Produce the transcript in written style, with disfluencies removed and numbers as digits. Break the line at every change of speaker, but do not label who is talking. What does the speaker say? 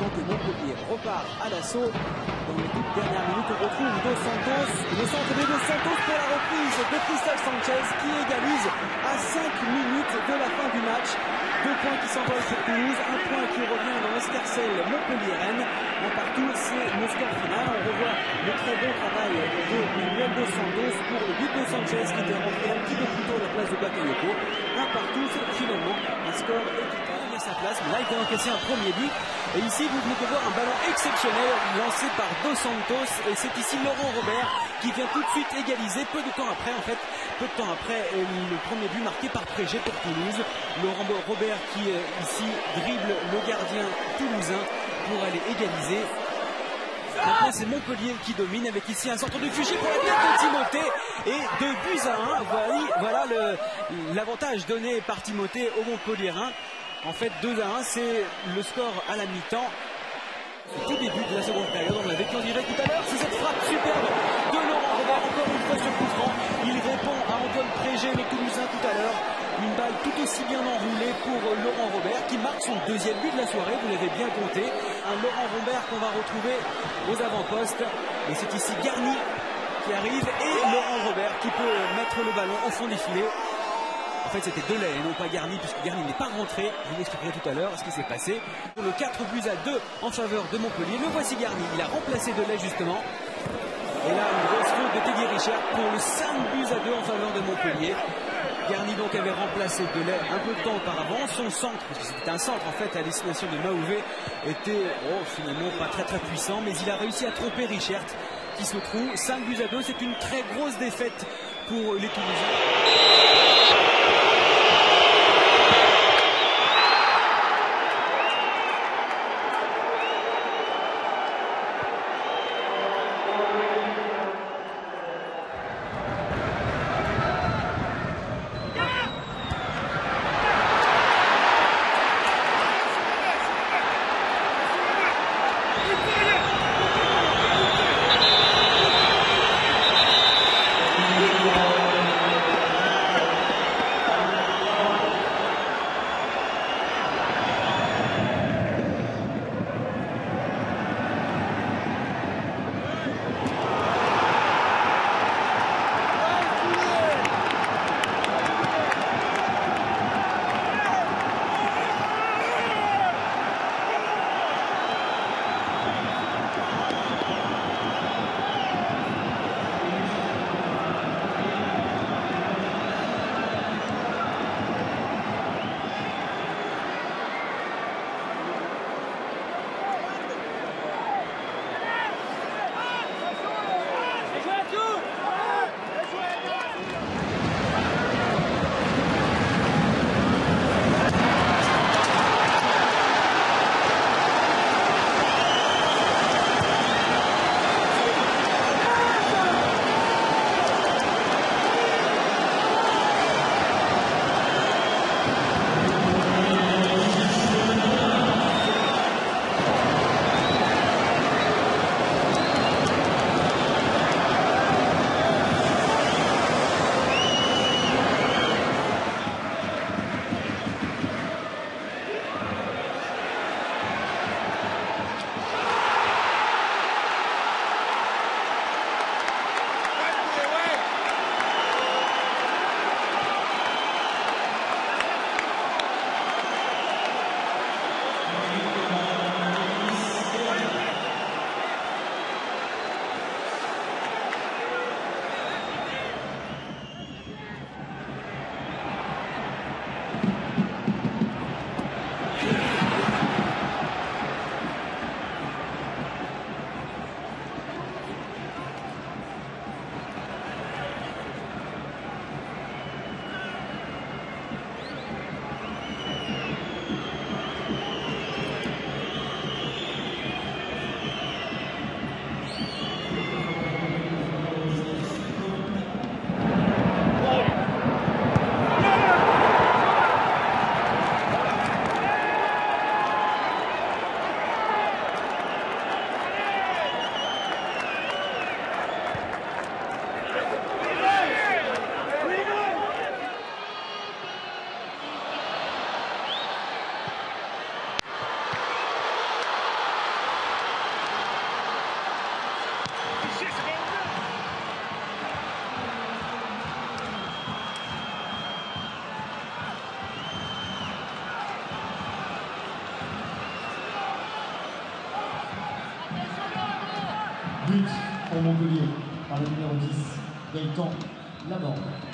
temps que Montpellier repart à l'assaut. Dans les toutes dernières minutes, on retrouve Dos Santos, le centre de Dos Santos pour la reprise de Crystal Sanchez qui égalise à 5 minutes de la fin du match. 2 points qui s'envolent pour Toulouse, 1 point qui revient dans l'escarcelle Montpellier-Rennes. Un partout, c'est le score final. On revoit le très bon travail de Manuel Dos Santos pour le but de Sanchez qui était rentré un petit peu plus tôt à la place de Bakayoko. Un partout, c'est finalement un score équitable. Il a sa place, mais là il vient encaisser un premier but. Et ici, vous venez de voir un ballon exceptionnel lancé par Dos Santos. Et c'est ici Laurent Robert qui vient tout de suite égaliser. Peu de temps après, le premier but marqué par Prégé pour Toulouse. Laurent Robert qui ici dribble le gardien toulousain pour aller égaliser. Maintenant c'est Montpellier qui domine avec ici un centre de Fugé pour la tête de Timothée et 2-1. Voilà l'avantage donné par Timothée au Montpellierin. En fait 2-1, c'est le score à la mi-temps. Au tout début de la seconde période, on l'avait vu en direct tout à l'heure, c'est cette frappe superbe de Laurent Robert, encore une fois sur coup franc. Il répond à Antoine Prégé, le Toulousain, tout à l'heure. Une balle tout aussi bien enroulée pour Laurent Robert qui marque son deuxième but de la soirée, vous l'avez bien compté. Un Laurent Robert qu'on va retrouver aux avant-postes. Et c'est ici Garni qui arrive et Laurent Robert qui peut mettre le ballon au fond des filets. En fait c'était Delay et non pas Garni, puisque Garni n'est pas rentré. Je vous expliquerai tout à l'heure ce qui s'est passé. Pour le 4-2 en faveur de Montpellier. Le voici Garni, il a remplacé Delay justement. Et là une grosse faute de Teddy Richard pour le 5-2 en faveur de Montpellier. Garni donc avait remplacé Delay un peu de temps auparavant. Son centre, parce que c'était un centre en fait à destination de Maouvé, était finalement pas très puissant, mais il a réussi à tromper Richert qui se trouve 5-2. C'est une très grosse défaite pour les Toulousains.
but pour Montpellier par le numéro 10, Gaëtan Lamorne.